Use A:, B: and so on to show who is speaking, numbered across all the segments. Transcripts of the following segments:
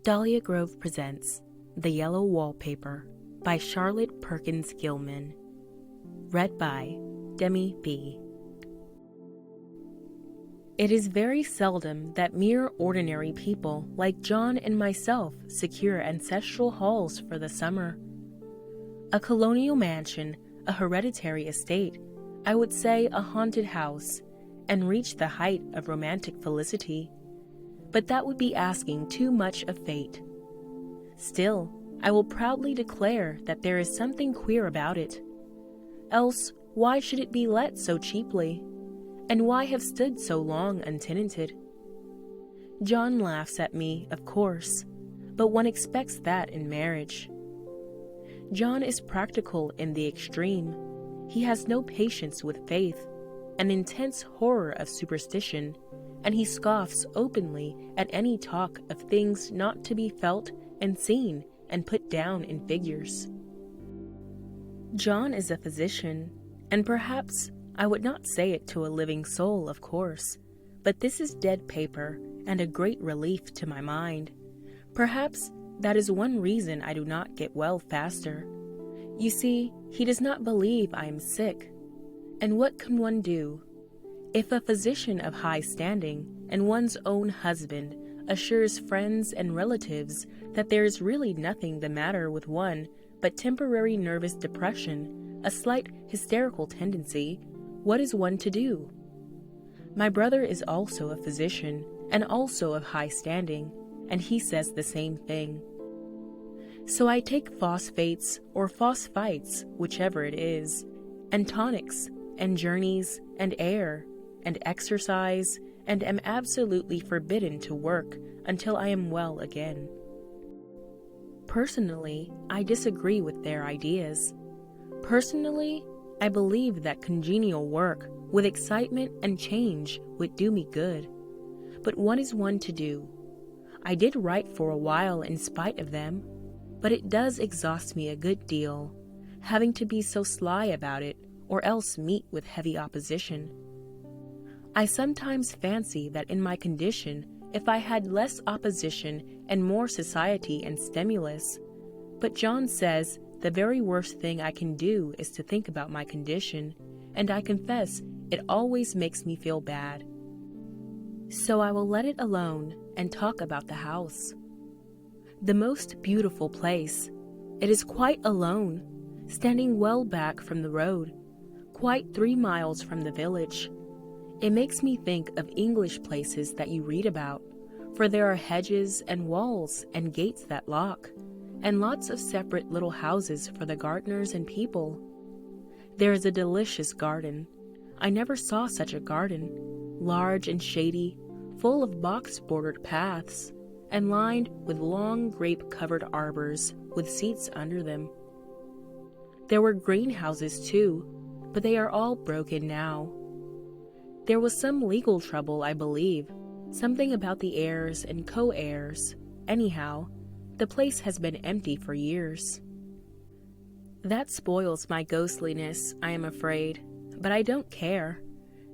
A: Dahlia Grove presents The Yellow Wallpaper by Charlotte Perkins Gilman. Read by Demi B. It is very seldom that mere ordinary people like John and myself secure ancestral halls for the summer. A colonial mansion, a hereditary estate, I would say a haunted house, and reach the height of romantic felicity. But that would be asking too much of fate. Still, I will proudly declare that there is something queer about it. Else, why should it be let so cheaply? And why have stood so long untenanted? John laughs at me, of course, but one expects that in marriage. John is practical in the extreme. He has no patience with faith, an intense horror of superstition, and he scoffs openly at any talk of things not to be felt and seen and put down in figures. John is a physician, and perhaps I would not say it to a living soul, of course, but this is dead paper and a great relief to my mind. Perhaps that is one reason I do not get well faster. You see, he does not believe I am sick. And what can one do? If a physician of high standing and one's own husband assures friends and relatives that there is really nothing the matter with one but temporary nervous depression, a slight hysterical tendency, what is one to do? My brother is also a physician and also of high standing, and he says the same thing. So I take phosphates or phosphites, whichever it is, and tonics, and journeys, and air, and exercise, and am absolutely forbidden to work until I am well again. Personally, I disagree with their ideas. Personally, I believe that congenial work with excitement and change would do me good. But what is one to do? I did write for a while in spite of them, but it does exhaust me a good deal, having to be so sly about it or else meet with heavy opposition. I sometimes fancy that in my condition, if I had less opposition and more society and stimulus, but John says the very worst thing I can do is to think about my condition, and I confess it always makes me feel bad. So I will let it alone and talk about the house. The most beautiful place. It is quite alone, standing well back from the road, quite 3 miles from the village. It makes me think of English places that you read about, for there are hedges and walls and gates that lock, and lots of separate little houses for the gardeners and people. There is a delicious garden. I never saw such a garden, large and shady, full of box-bordered paths, and lined with long grape-covered arbors with seats under them. There were greenhouses too, but they are all broken now. There was some legal trouble, I believe, something about the heirs and co-heirs. Anyhow, the place has been empty for years. That spoils my ghostliness, I am afraid, but I don't care.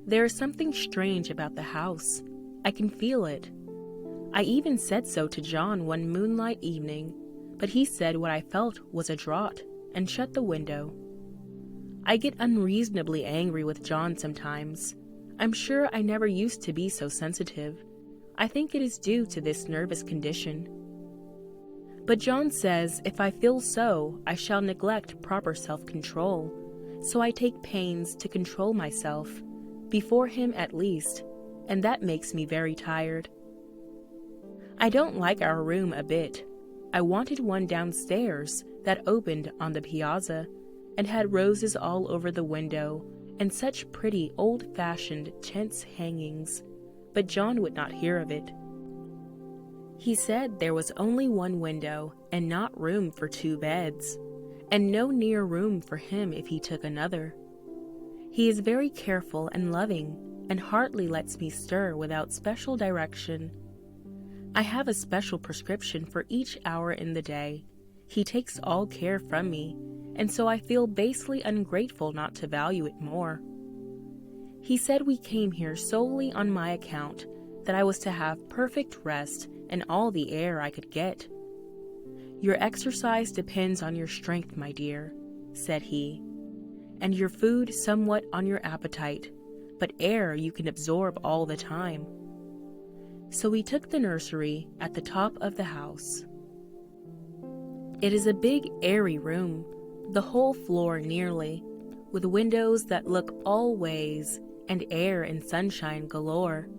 A: There is something strange about the house. I can feel it. I even said so to John one moonlight evening, but he said what I felt was a draught and shut the window. I get unreasonably angry with John sometimes. I'm sure I never used to be so sensitive. I think it is due to this nervous condition. But John says if I feel so, I shall neglect proper self-control, so I take pains to control myself, before him at least, and that makes me very tired. I don't like our room a bit. I wanted one downstairs that opened on the piazza and had roses all over the window and such pretty old-fashioned chintz hangings, but John would not hear of it. He said there was only one window and not room for 2 beds, and no near room for him if he took another. He is very careful and loving, and hardly lets me stir without special direction. I have a special prescription for each hour in the day. He takes all care from me, and so I feel basely ungrateful not to value it more. He said we came here solely on my account, that I was to have perfect rest and all the air I could get. "Your exercise depends on your strength, my dear," said he, "and your food somewhat on your appetite, but air you can absorb all the time." So we took the nursery at the top of the house. It is a big, airy room, the whole floor nearly, with windows that look all ways, and air and sunshine galore.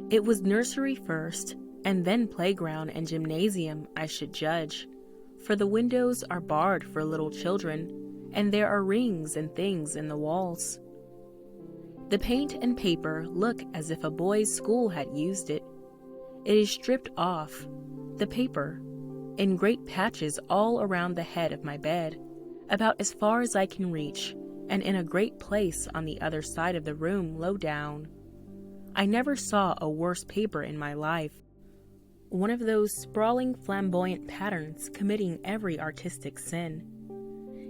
A: It was nursery first, and then playground and gymnasium, I should judge, for the windows are barred for little children, and there are rings and things in the walls. The paint and paper look as if a boys' school had used it. It is stripped off, the paper, in great patches all around the head of my bed, about as far as I can reach, and in a great place on the other side of the room low down. I never saw a worse paper in my life. One of those sprawling flamboyant patterns committing every artistic sin.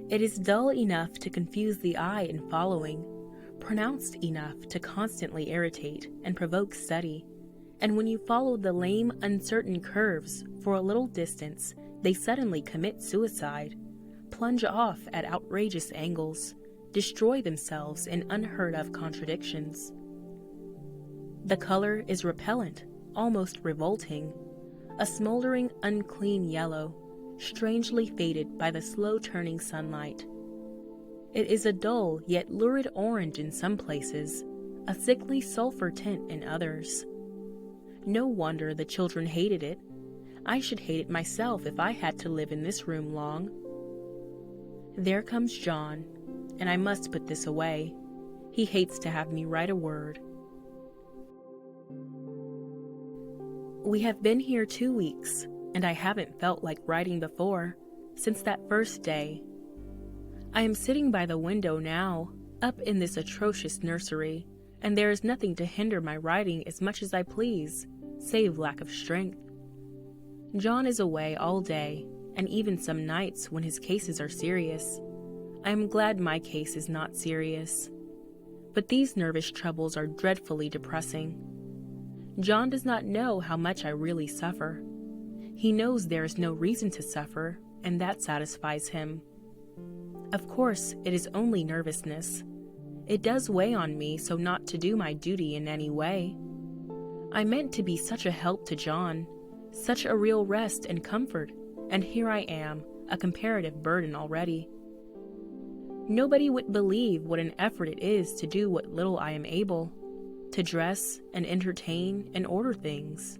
A: It is dull enough to confuse the eye in following, pronounced enough to constantly irritate and provoke study, and when you follow the lame, uncertain curves for a little distance, they suddenly commit suicide, plunge off at outrageous angles, destroy themselves in unheard-of contradictions. The color is repellent, almost revolting, a smoldering, unclean yellow, strangely faded by the slow-turning sunlight. It is a dull yet lurid orange in some places, a sickly sulfur tint in others. No wonder the children hated it. I should hate it myself if I had to live in this room long. There comes John, and I must put this away. He hates to have me write a word. We have been here 2 weeks, and I haven't felt like writing before, since that first day. I am sitting by the window now, up in this atrocious nursery, and there is nothing to hinder my writing as much as I please, save lack of strength. John is away all day, and even some nights when his cases are serious. I am glad my case is not serious. But these nervous troubles are dreadfully depressing. John does not know how much I really suffer. He knows there is no reason to suffer, and that satisfies him. Of course, it is only nervousness. It does weigh on me so not to do my duty in any way. I meant to be such a help to John, such a real rest and comfort, and here I am, a comparative burden already. Nobody would believe what an effort it is to do what little I am able, to dress and entertain and order things.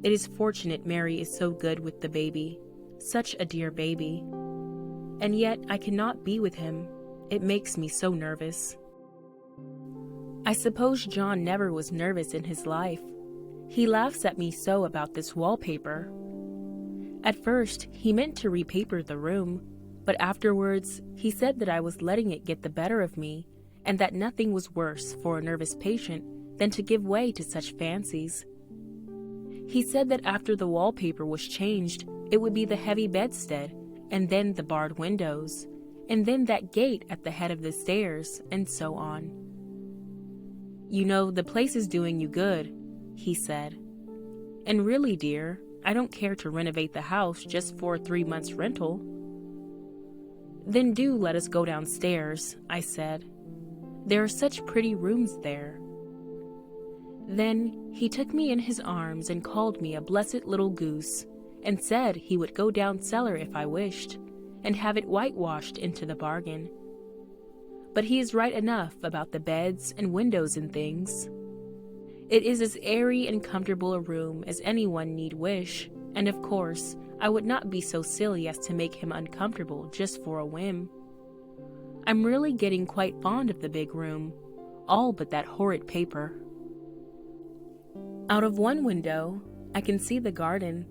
A: It is fortunate Mary is so good with the baby, such a dear baby. And yet I cannot be with him. It makes me so nervous. I suppose John never was nervous in his life. He laughs at me so about this wallpaper. At first, he meant to repaper the room, but afterwards, he said that I was letting it get the better of me, and that nothing was worse for a nervous patient than to give way to such fancies. He said that after the wallpaper was changed, it would be the heavy bedstead, and then the barred windows, and then that gate at the head of the stairs, and so on. "You know, the place is doing you good," he said. "And really, dear, I don't care to renovate the house just for 3 months' rental." "Then do let us go downstairs," I said. "There are such pretty rooms there." Then he took me in his arms and called me a blessed little goose, and said he would go down cellar if I wished, and have it whitewashed into the bargain. But he is right enough about the beds and windows and things. It is as airy and comfortable a room as anyone need wish, and of course, I would not be so silly as to make him uncomfortable just for a whim. I'm really getting quite fond of the big room, all but that horrid paper. Out of one window, I can see the garden,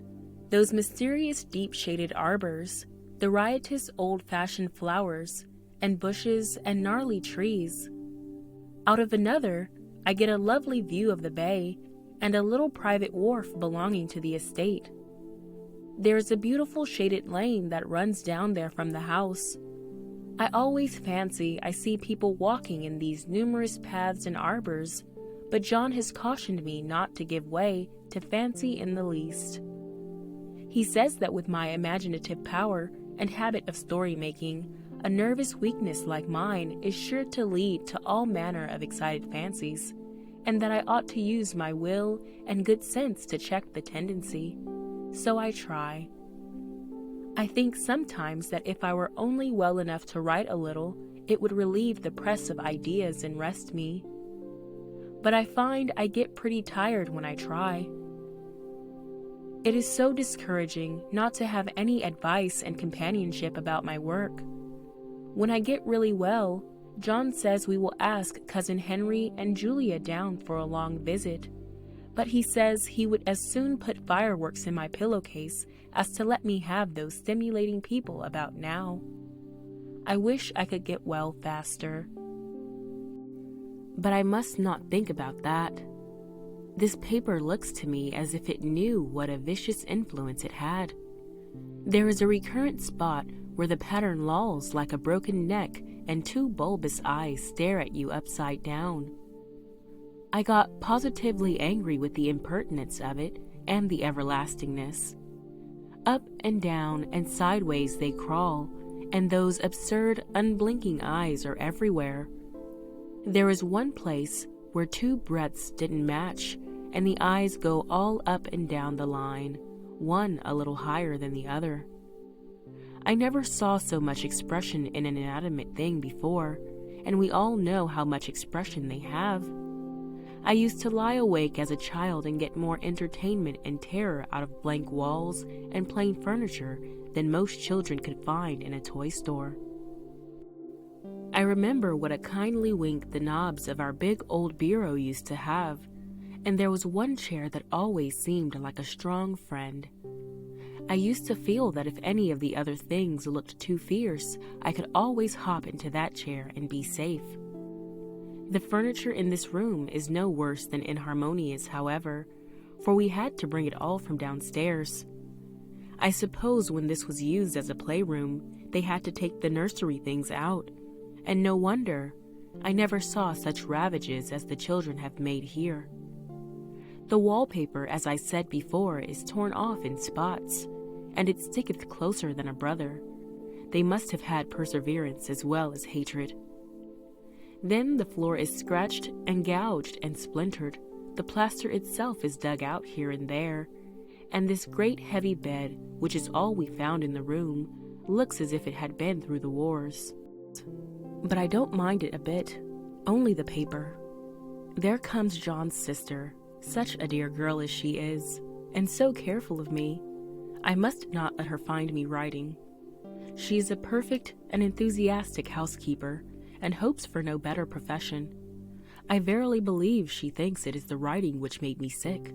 A: those mysterious deep-shaded arbors, the riotous old-fashioned flowers, and bushes and gnarly trees. Out of another, I get a lovely view of the bay and a little private wharf belonging to the estate. There is a beautiful shaded lane that runs down there from the house. I always fancy I see people walking in these numerous paths and arbors, but John has cautioned me not to give way to fancy in the least. He says that with my imaginative power and habit of story making, a nervous weakness like mine is sure to lead to all manner of excited fancies, and that I ought to use my will and good sense to check the tendency. So I try. I think sometimes that if I were only well enough to write a little, it would relieve the press of ideas and rest me. But I find I get pretty tired when I try. It is so discouraging not to have any advice and companionship about my work. When I get really well, John says we will ask Cousin Henry and Julia down for a long visit, but he says he would as soon put fireworks in my pillowcase as to let me have those stimulating people about now. I wish I could get well faster. But I must not think about that. This paper looks to me as if it knew what a vicious influence it had. There is a recurrent spot where the pattern lolls like a broken neck and two bulbous eyes stare at you upside down. I got positively angry with the impertinence of it and the everlastingness. Up and down and sideways they crawl, and those absurd, unblinking eyes are everywhere. There is one place where two breadths didn't match, and the eyes go all up and down the line, one a little higher than the other. I never saw so much expression in an inanimate thing before, and we all know how much expression they have. I used to lie awake as a child and get more entertainment and terror out of blank walls and plain furniture than most children could find in a toy store. I remember what a kindly wink the knobs of our big old bureau used to have, and there was one chair that always seemed like a strong friend. I used to feel that if any of the other things looked too fierce, I could always hop into that chair and be safe. The furniture in this room is no worse than inharmonious, however, for we had to bring it all from downstairs. I suppose when this was used as a playroom, they had to take the nursery things out, and no wonder. I never saw such ravages as the children have made here. The wallpaper, as I said before, is torn off in spots, and it sticketh closer than a brother. They must have had perseverance as well as hatred. Then the floor is scratched and gouged and splintered. The plaster itself is dug out here and there, and this great heavy bed, which is all we found in the room, looks as if it had been through the wars. But I don't mind it a bit, only the paper. There comes John's sister, such a dear girl as she is, and so careful of me. I must not let her find me writing. She is a perfect and enthusiastic housekeeper, and hopes for no better profession. I verily believe she thinks it is the writing which made me sick.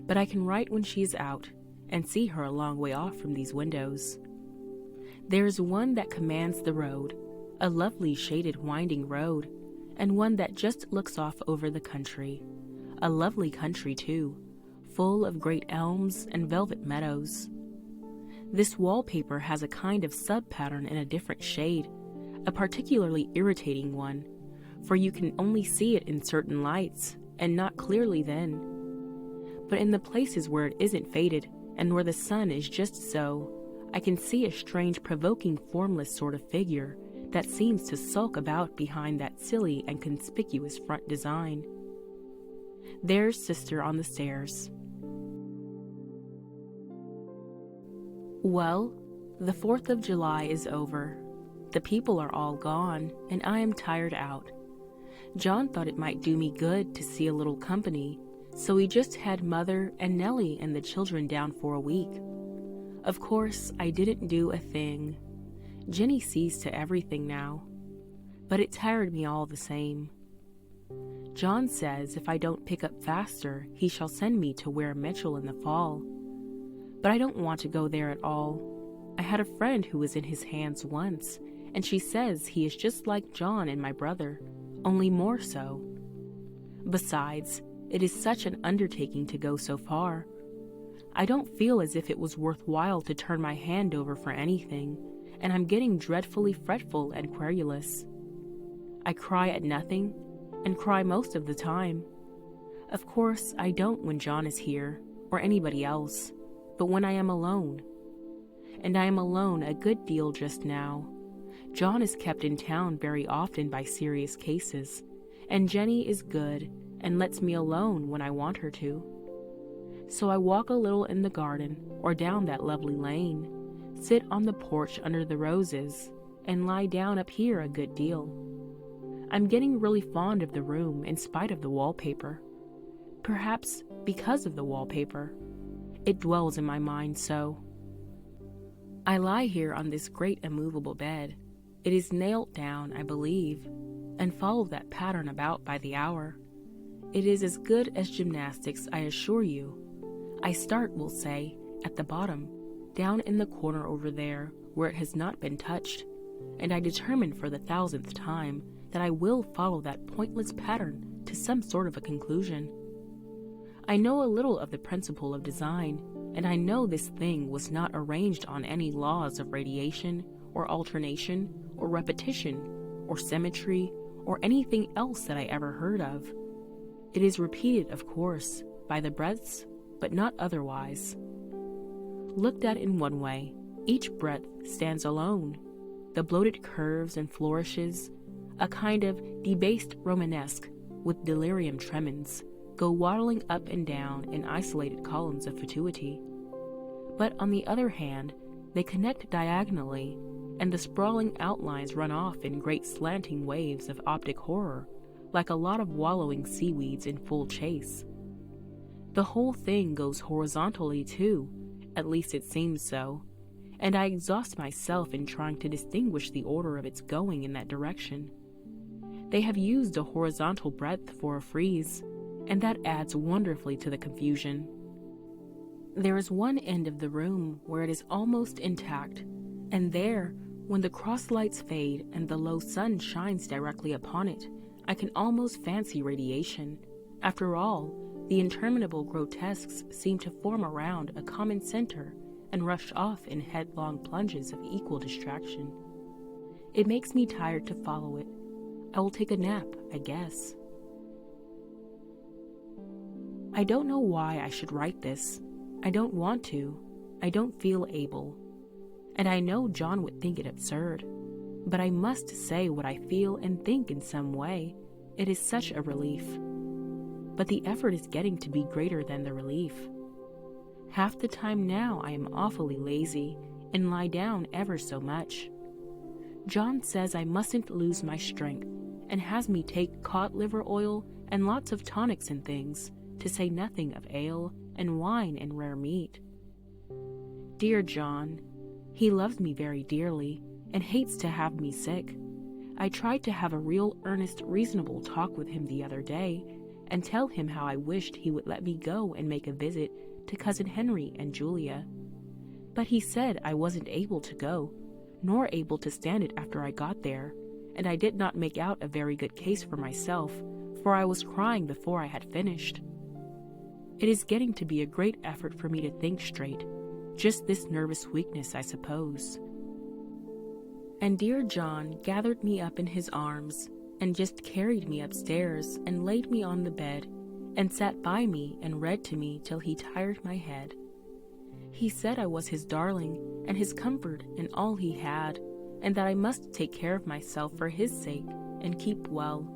A: But I can write when she is out, and see her a long way off from these windows. There is one that commands the road, a lovely shaded winding road, and one that just looks off over the country. A lovely country, too, full of great elms and velvet meadows. This wallpaper has a kind of sub-pattern in a different shade, a particularly irritating one, for you can only see it in certain lights, and not clearly then. But in the places where it isn't faded, and where the sun is just so, I can see a strange, provoking, formless sort of figure that seems to sulk about behind that silly and conspicuous front design. There's Sister on the stairs. Well, the 4th of July is over. The people are all gone, and I am tired out. John thought it might do me good to see a little company, so he just had Mother and Nellie and the children down for a week. Of course, I didn't do a thing. Jenny sees to everything now, but it tired me all the same. John says if I don't pick up faster, he shall send me to Ware Mitchell in the fall. But I don't want to go there at all. I had a friend who was in his hands once, and she says he is just like John and my brother, only more so. Besides, it is such an undertaking to go so far. I don't feel as if it was worthwhile to turn my hand over for anything, and I'm getting dreadfully fretful and querulous. I cry at nothing, and cry most of the time, Of course, I don't when John is here, or anybody else, but when I am alone. And I am alone a good deal just now. John is kept in town very often by serious cases, and Jenny is good and lets me alone when I want her to. So I walk a little in the garden or down that lovely lane, sit on the porch under the roses, and lie down up here a good deal. I'm getting really fond of the room in spite of the wallpaper. Perhaps because of the wallpaper. It dwells in my mind so. I lie here on this great immovable bed. It is nailed down, I believe, and follow that pattern about by the hour. It is as good as gymnastics, I assure you. I start, we'll say, at the bottom, down in the corner over there where it has not been touched, and I determine for the 1000th time that I will follow that pointless pattern to some sort of a conclusion. I know a little of the principle of design, and I know this thing was not arranged on any laws of radiation, or alternation, or repetition, or symmetry, or anything else that I ever heard of. It is repeated, of course, by the breadths, but not otherwise. Looked at in one way, each breadth stands alone. The bloated curves and flourishes, a kind of debased Romanesque with delirium tremens, go waddling up and down in isolated columns of fatuity. But on the other hand, they connect diagonally, and the sprawling outlines run off in great slanting waves of optic horror, like a lot of wallowing seaweeds in full chase. The whole thing goes horizontally too, at least it seems so, and I exhaust myself in trying to distinguish the order of its going in that direction. They have used a horizontal breadth for a frieze, and that adds wonderfully to the confusion. There is one end of the room where it is almost intact, and there, when the cross lights fade and the low sun shines directly upon it, I can almost fancy radiation. After all, the interminable grotesques seem to form around a common center and rush off in headlong plunges of equal distraction. It makes me tired to follow it. I will take a nap, I guess. I don't know why I should write this. I don't want to. I don't feel able. And I know John would think it absurd. But I must say what I feel and think in some way. It is such a relief. But the effort is getting to be greater than the relief. Half the time now I am awfully lazy and lie down ever so much. John says I mustn't lose my strength and has me take cod liver oil and lots of tonics and things, to say nothing of ale and wine and rare meat. Dear John, he loves me very dearly and hates to have me sick. I tried to have a real earnest, reasonable talk with him the other day and tell him how I wished he would let me go and make a visit to Cousin Henry and Julia. But he said I wasn't able to go, nor able to stand it after I got there, and I did not make out a very good case for myself, for I was crying before I had finished. It is getting to be a great effort for me to think straight, just this nervous weakness, I suppose. And dear John gathered me up in his arms, and just carried me upstairs and laid me on the bed, and sat by me and read to me till he tired my head. He said I was his darling, and his comfort and all he had, and that I must take care of myself for his sake, and keep well.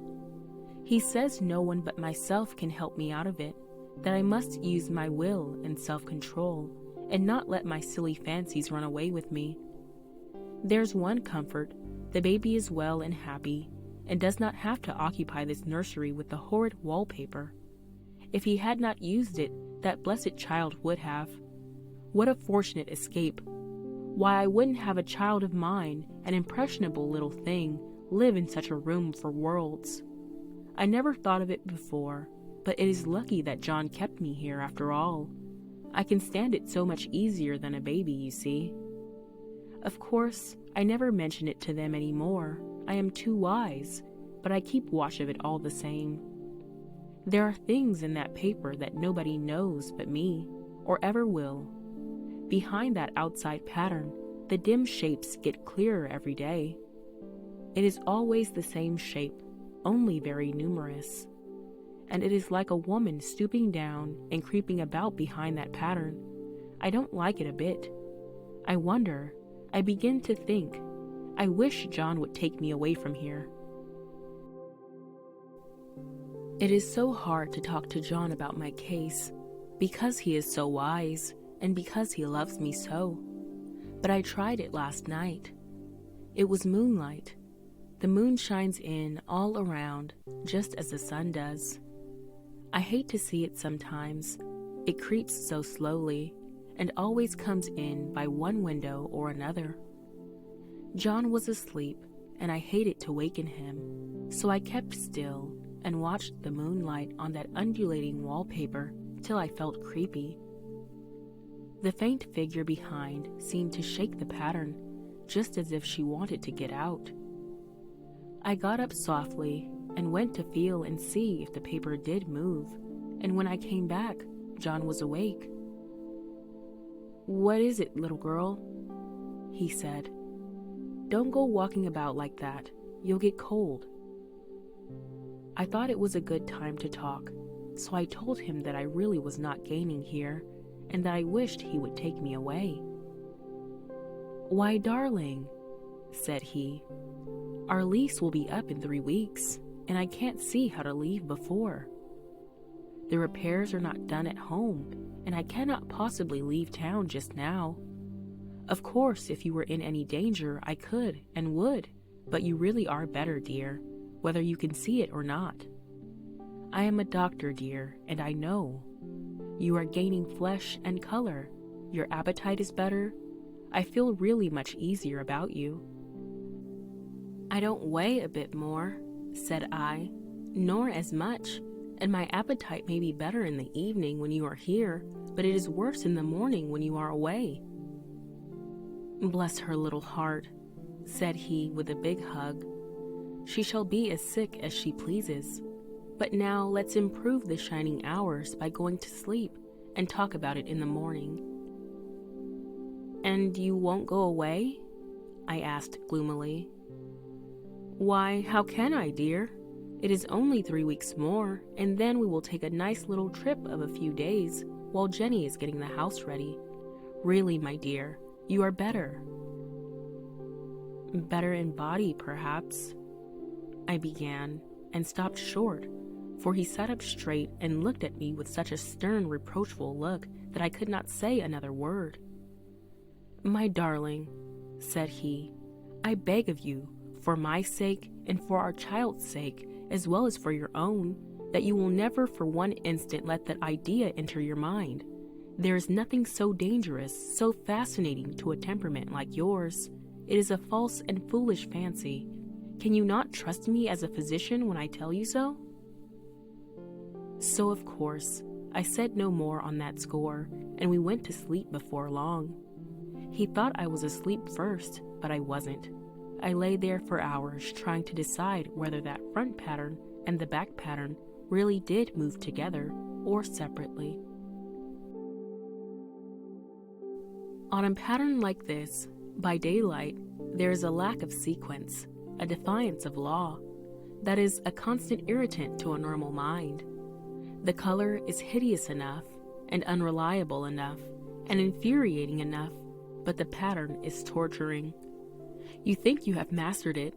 A: He says no one but myself can help me out of it, that I must use my will and self-control, and not let my silly fancies run away with me. There's one comfort, the baby is well and happy, and does not have to occupy this nursery with the horrid wallpaper. If he had not used it, that blessed child would have. What a fortunate escape! Why, I wouldn't have a child of mine, an impressionable little thing, live in such a room for worlds. I never thought of it before, but it is lucky that John kept me here after all. I can stand it so much easier than a baby, you see. Of course, I never mention it to them any more. I am too wise, but I keep watch of it all the same. There are things in that paper that nobody knows but me, or ever will. Behind that outside pattern, the dim shapes get clearer every day. It is always the same shape, only very numerous. and it is like a woman stooping down and creeping about behind that pattern. I don't like it a bit. I wonder, I begin to think, I wish John would take me away from here. It is so hard to talk to John about my case, because he is so wise, and because he loves me so. But I tried it last night. It was moonlight. The moon shines in all around, just as the sun does. I hate to see it sometimes. It creeps so slowly, and always comes in by one window or another. John was asleep, and I hated to waken him, so I kept still and watched the moonlight on that undulating wallpaper till I felt creepy. The faint figure behind seemed to shake the pattern, just as if she wanted to get out. I got up softly and went to feel and see if the paper did move, and when I came back, John was awake. "What is it, little girl?" he said. "Don't go walking about like that. You'll get cold." I thought it was a good time to talk, so I told him that I really was not gaining here, and that I wished he would take me away. "Why, darling," said he, "our lease will be up in 3 weeks, and I can't see how to leave before. The repairs are not done at home, and I cannot possibly leave town just now. Of course, if you were in any danger, I could and would, but you really are better, dear, whether you can see it or not. I am a doctor, dear, and I know. You are gaining flesh and color. Your appetite is better. I feel really much easier about you." "I don't weigh a bit more," said I, "nor as much, and my appetite may be better in the evening when you are here, but it is worse in the morning when you are away." "Bless her little heart," said he with a big hug. "She shall be as sick as she pleases. But now let's improve the shining hours by going to sleep and talk about it in the morning." "And you won't go away?" I asked gloomily. "Why, how can I, dear? It is only 3 weeks more, and then we will take a nice little trip of a few days while Jenny is getting the house ready. Really, my dear, you are better." "Better in body, perhaps," I began, and stopped short, for he sat up straight and looked at me with such a stern, reproachful look that I could not say another word. "My darling," said he, "I beg of you, for my sake and for our child's sake, as well as for your own, that you will never for one instant let that idea enter your mind. There is nothing so dangerous, so fascinating to a temperament like yours. It is a false and foolish fancy. Can you not trust me as a physician when I tell you so?" So, of course, I said no more on that score, and we went to sleep before long. He thought I was asleep first, but I wasn't. I lay there for hours trying to decide whether that front pattern and the back pattern really did move together or separately. On a pattern like this, by daylight, there is a lack of sequence, a defiance of law, that is a constant irritant to a normal mind. The color is hideous enough, and unreliable enough, and infuriating enough, but the pattern is torturing. You think you have mastered it,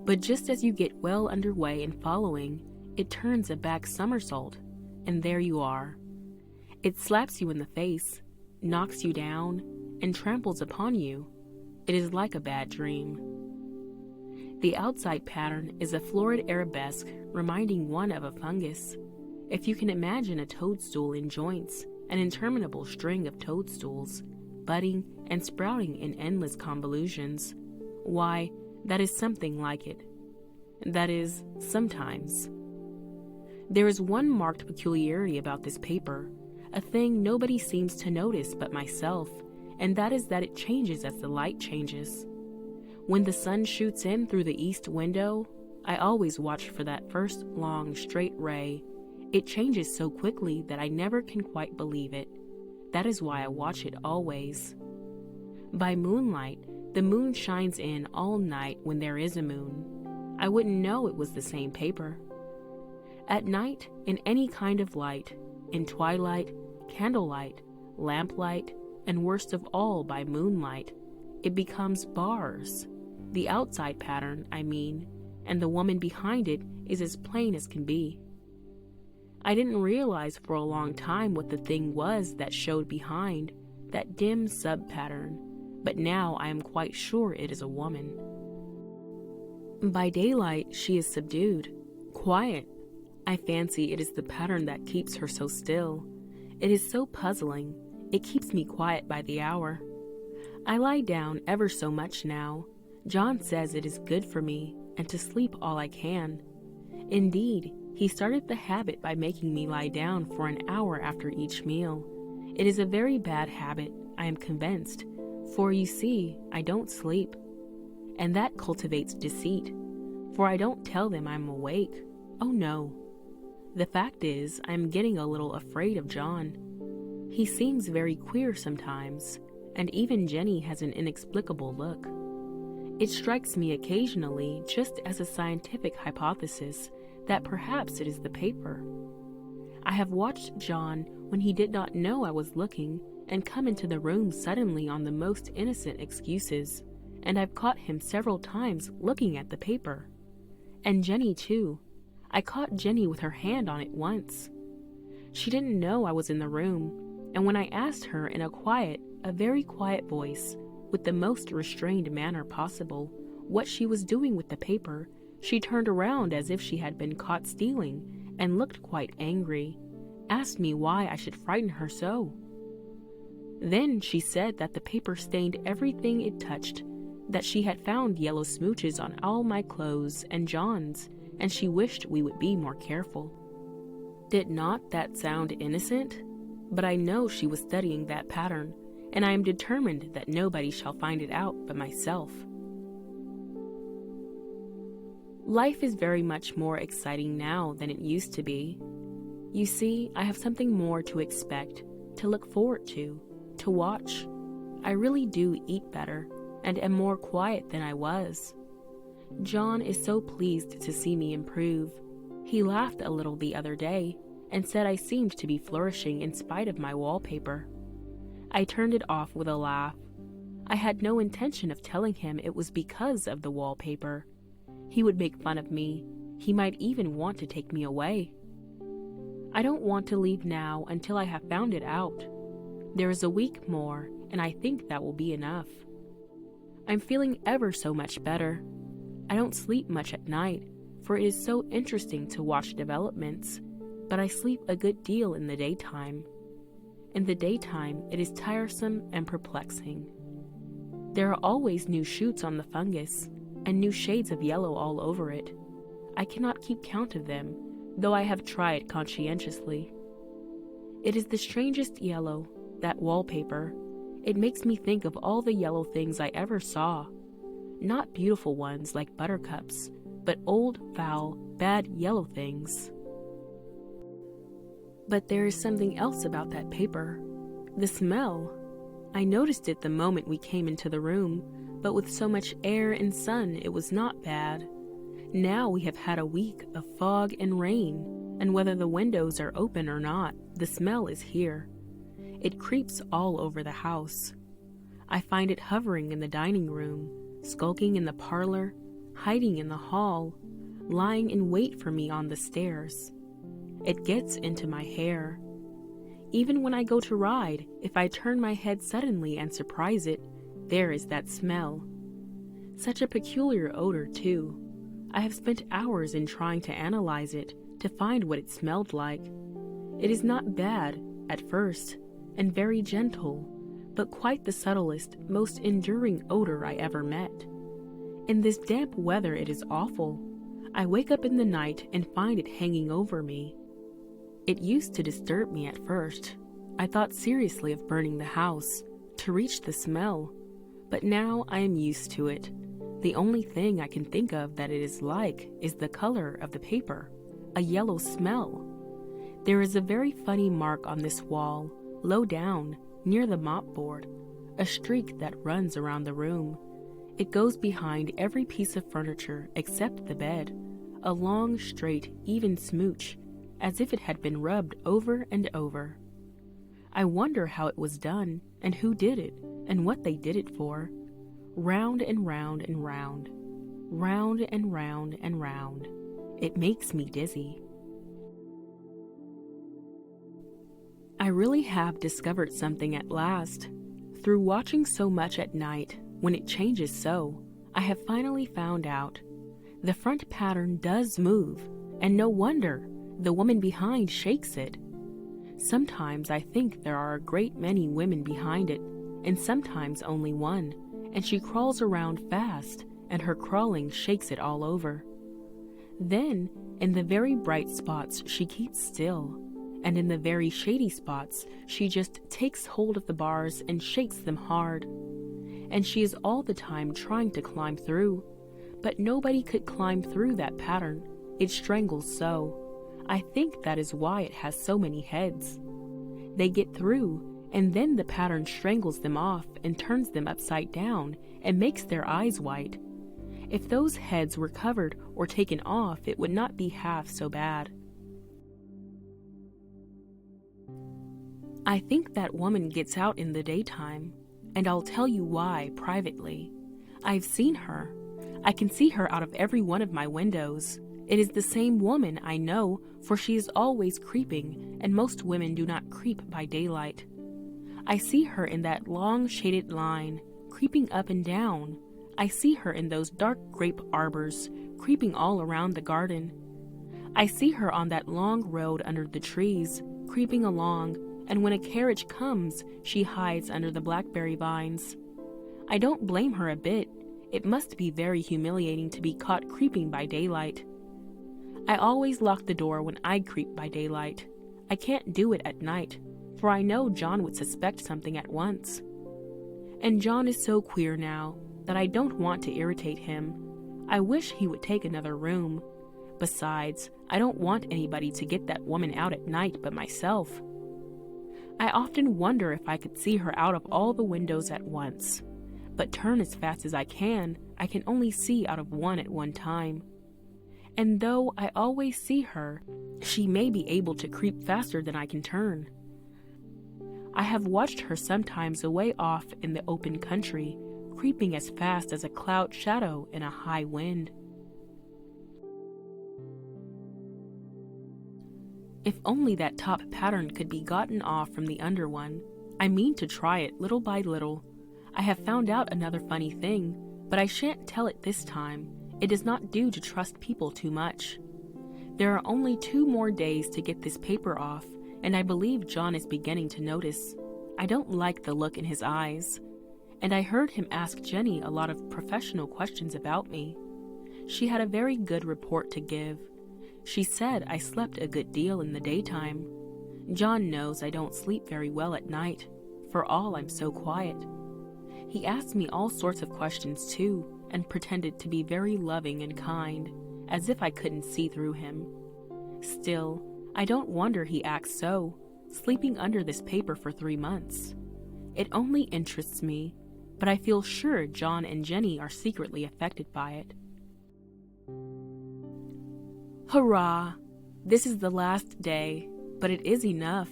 A: but just as you get well underway in following, it turns a back somersault, and there you are. It slaps you in the face, knocks you down, and tramples upon you. It is like a bad dream. The outside pattern is a florid arabesque reminding one of a fungus. If you can imagine a toadstool in joints, an interminable string of toadstools, budding and sprouting in endless convolutions, why, that is something like it. That is, sometimes. There is one marked peculiarity about this paper, a thing nobody seems to notice but myself, and that is that it changes as the light changes. When the sun shoots in through the east window, I always watch for that first long, straight ray. It changes so quickly that I never can quite believe it. That is why I watch it always. By moonlight, the moon shines in all night when there is a moon. I wouldn't know it was the same paper. At night, in any kind of light, in twilight, candlelight, lamplight, and worst of all by moonlight, it becomes bars. The outside pattern, I mean, and the woman behind it is as plain as can be. I didn't realize for a long time what the thing was that showed behind that dim sub-pattern, but now I am quite sure it is a woman. By daylight, she is subdued, quiet. I fancy it is the pattern that keeps her so still. It is so puzzling. It keeps me quiet by the hour. I lie down ever so much now. John says it is good for me, and to sleep all I can. Indeed, he started the habit by making me lie down for an hour after each meal. It is a very bad habit, I am convinced, for you see, I don't sleep. And that cultivates deceit, for I don't tell them I'm awake. Oh no. The fact is, I am getting a little afraid of John. He seems very queer sometimes, and even Jenny has an inexplicable look. It strikes me occasionally, just as a scientific hypothesis, that perhaps it is the paper. I have watched John when he did not know I was looking and come into the room suddenly on the most innocent excuses, and I've caught him several times looking at the paper. And Jenny too. I caught Jenny with her hand on it once. She didn't know I was in the room, and when I asked her in a very quiet voice, with the most restrained manner possible, what she was doing with the paper, she turned around as if she had been caught stealing and looked quite angry, asked me why I should frighten her so. Then she said that the paper stained everything it touched, that she had found yellow smooches on all my clothes and John's, and she wished we would be more careful. Did not that sound innocent? But I know she was studying that pattern, and I am determined that nobody shall find it out but myself. Life is very much more exciting now than it used to be. You see, I have something more to expect, to look forward to watch. I really do eat better, and am more quiet than I was. John is so pleased to see me improve. He laughed a little the other day, and said I seemed to be flourishing in spite of my wallpaper. I turned it off with a laugh. I had no intention of telling him it was because of the wallpaper. He would make fun of me. He might even want to take me away. I don't want to leave now until I have found it out. There is a week more, and I think that will be enough. I'm feeling ever so much better. I don't sleep much at night, for it is so interesting to watch developments, but I sleep a good deal in the daytime. In the daytime, it is tiresome and perplexing. There are always new shoots on the fungus, and new shades of yellow all over it. I cannot keep count of them, though I have tried conscientiously. It is the strangest yellow, that wallpaper. It makes me think of all the yellow things I ever saw. Not beautiful ones like buttercups, but old, foul, bad yellow things. But there is something else about that paper. The smell. I noticed it the moment we came into the room, but with so much air and sun it was not bad. Now we have had a week of fog and rain, and whether the windows are open or not, the smell is here. It creeps all over the house. I find it hovering in the dining room, skulking in the parlor, hiding in the hall, lying in wait for me on the stairs. It gets into my hair. Even when I go to ride, if I turn my head suddenly and surprise it, there is that smell. Such a peculiar odor, too. I have spent hours in trying to analyze it, to find what it smelled like. It is not bad, at first, and very gentle, but quite the subtlest, most enduring odor I ever met. In this damp weather it is awful. I wake up in the night and find it hanging over me. It used to disturb me at first. I thought seriously of burning the house, to reach the smell, but now I am used to it. The only thing I can think of that it is like is the color of the paper, a yellow smell. There is a very funny mark on this wall, low down, near the mopboard, a streak that runs around the room. It goes behind every piece of furniture except the bed, a long, straight, even smooch, as if it had been rubbed over and over. I wonder how it was done, and who did it, and what they did it for. Round and round and round. Round and round and round. It makes me dizzy. I really have discovered something at last. Through watching so much at night, when it changes so, I have finally found out. The front pattern does move, and no wonder, the woman behind shakes it. Sometimes I think there are a great many women behind it, and sometimes only one, and she crawls around fast, and her crawling shakes it all over. Then, in the very bright spots, she keeps still, and in the very shady spots, she just takes hold of the bars and shakes them hard. And she is all the time trying to climb through, but nobody could climb through that pattern. It strangles so. I think that is why it has so many heads. They get through, and then the pattern strangles them off and turns them upside down and makes their eyes white. If those heads were covered or taken off, it would not be half so bad. I think that woman gets out in the daytime, and I'll tell you why privately. I've seen her. I can see her out of every one of my windows. It is the same woman, I know, for she is always creeping, and most women do not creep by daylight. I see her in that long shaded line, creeping up and down. I see her in those dark grape arbors, creeping all around the garden. I see her on that long road under the trees, creeping along, and when a carriage comes, she hides under the blackberry vines. I don't blame her a bit. It must be very humiliating to be caught creeping by daylight. I always lock the door when I creep by daylight. I can't do it at night, for I know John would suspect something at once. And John is so queer now that I don't want to irritate him. I wish he would take another room. Besides, I don't want anybody to get that woman out at night but myself. I often wonder if I could see her out of all the windows at once, but turn as fast as I can only see out of one at one time. And though I always see her, she may be able to creep faster than I can turn. I have watched her sometimes away off in the open country, creeping as fast as a cloud shadow in a high wind. If only that top pattern could be gotten off from the under one. I mean to try it little by little. I have found out another funny thing, but I shan't tell it this time. It does not do to trust people too much. There are only 2 more days to get this paper off, and I believe John is beginning to notice. I don't like the look in his eyes. And I heard him ask Jenny a lot of professional questions about me. She had a very good report to give. She said I slept a good deal in the daytime. John knows I don't sleep very well at night, for all I'm so quiet. He asked me all sorts of questions too, and pretended to be very loving and kind, as if I couldn't see through him. Still, I don't wonder he acts so, sleeping under this paper for 3 months. It only interests me, but I feel sure John and Jenny are secretly affected by it. Hurrah! This is the last day, but it is enough.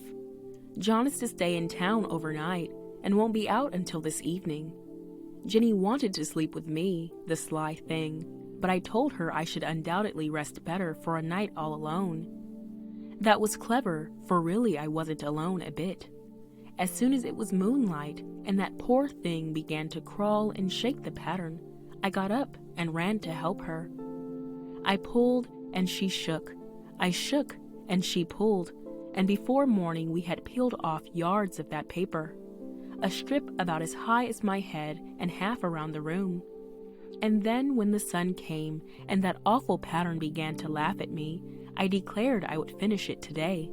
A: John is to stay in town overnight and won't be out until this evening. Jenny wanted to sleep with me, the sly thing, but I told her I should undoubtedly rest better for a night all alone. That was clever, for really I wasn't alone a bit. As soon as it was moonlight and that poor thing began to crawl and shake the pattern, I got up and ran to help her. I pulled and she shook. I shook and she pulled, and before morning we had peeled off yards of that paper, a strip about as high as my head and half around the room. And then when the sun came and that awful pattern began to laugh at me, I declared I would finish it today.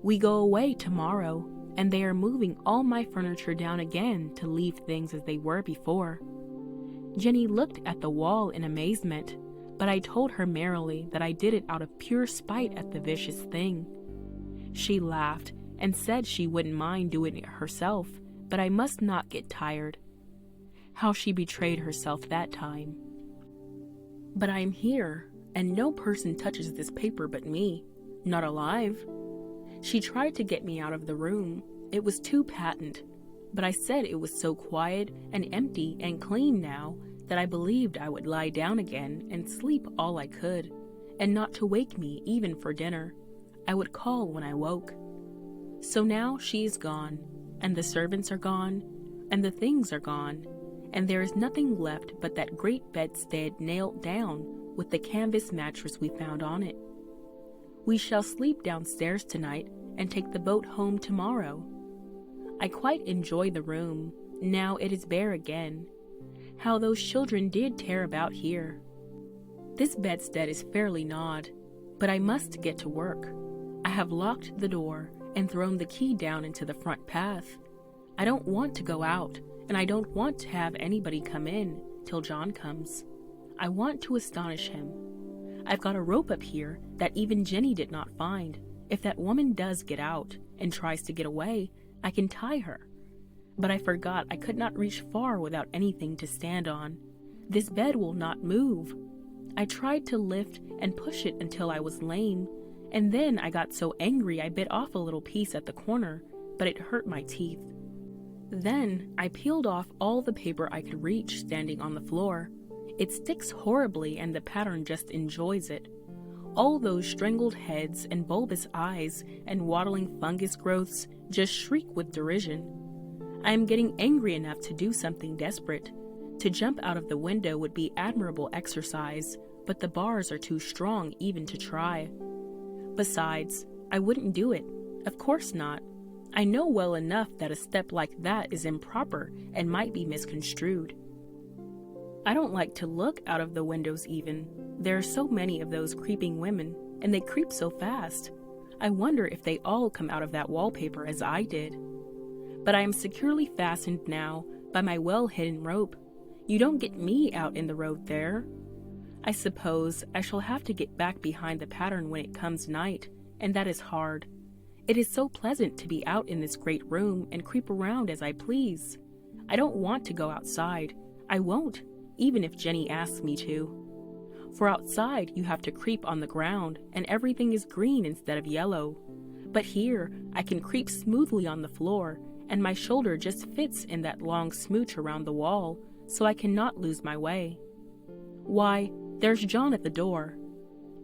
A: We go away tomorrow, and they are moving all my furniture down again to leave things as they were before. Jenny looked at the wall in amazement, but I told her merrily that I did it out of pure spite at the vicious thing. She laughed and said she wouldn't mind doing it herself, but I must not get tired. How she betrayed herself that time. But I'm here. and no person touches this paper but me, not alive. She tried to get me out of the room. It was too patent, but I said it was so quiet and empty and clean now that I believed I would lie down again and sleep all I could, and not to wake me even for dinner. I would call when I woke. So now she is gone, and the servants are gone, and the things are gone, and there is nothing left but that great bedstead nailed down with the canvas mattress we found on it. We shall sleep downstairs tonight and take the boat home tomorrow. I quite enjoy the room, now it is bare again. How those children did tear about here. This bedstead is fairly gnawed, but I must get to work. I have locked the door and thrown the key down into the front path. I don't want to go out, and I don't want to have anybody come in till John comes. I want to astonish him. I've got a rope up here that even Jenny did not find. If that woman does get out and tries to get away, I can tie her. But I forgot I could not reach far without anything to stand on. This bed will not move. I tried to lift and push it until I was lame, and then I got so angry I bit off a little piece at the corner, but it hurt my teeth. Then I peeled off all the paper I could reach standing on the floor. It sticks horribly and the pattern just enjoys it. All those strangled heads and bulbous eyes and waddling fungus growths just shriek with derision. I am getting angry enough to do something desperate. To jump out of the window would be admirable exercise, but the bars are too strong even to try. Besides, I wouldn't do it. Of course not. I know well enough that a step like that is improper and might be misconstrued. I don't like to look out of the windows even. There are so many of those creeping women, and they creep so fast. I wonder if they all come out of that wallpaper as I did. But I am securely fastened now by my well-hidden rope. You don't get me out in the road there. I suppose I shall have to get back behind the pattern when it comes night, and that is hard. It is so pleasant to be out in this great room and creep around as I please. I don't want to go outside. I won't, even if Jenny asks me to. For outside you have to creep on the ground, and everything is green instead of yellow. But here I can creep smoothly on the floor, and my shoulder just fits in that long smooch around the wall, so I cannot lose my way. Why, there's John at the door.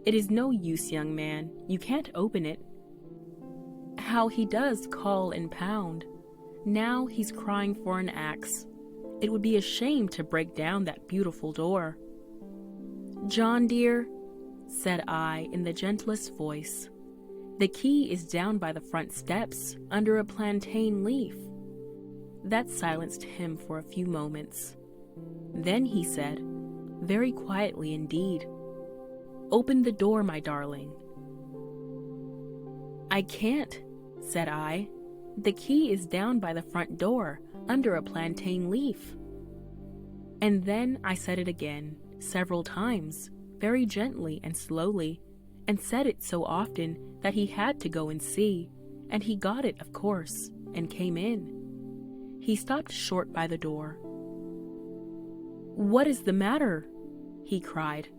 A: It is no use, young man, you can't open it. How he does call and pound. Now he's crying for an axe. It would be a shame to break down that beautiful door. John, dear, said I in the gentlest voice, the key is down by the front steps under a plantain leaf. That silenced him for a few moments. Then he said, very quietly indeed, open the door, my darling. I can't, said I. The key is down by the front door, under a plantain leaf. And then I said it again, several times, very gently and slowly, and said it so often that he had to go and see, and he got it, of course, and came in. He stopped short by the door. What is the matter? He cried.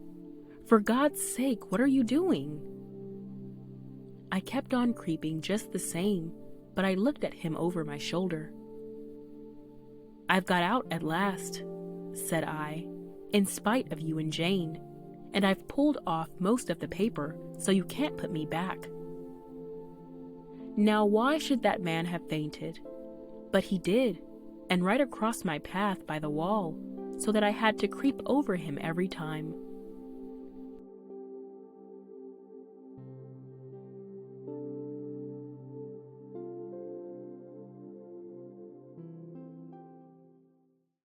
A: For God's sake, what are you doing? I kept on creeping just the same, but I looked at him over my shoulder. I've got out at last, said I, in spite of you and Jane, and I've pulled off most of the paper, so you can't put me back. Now why should that man have fainted? But he did, and right across my path by the wall, so that I had to creep over him every time.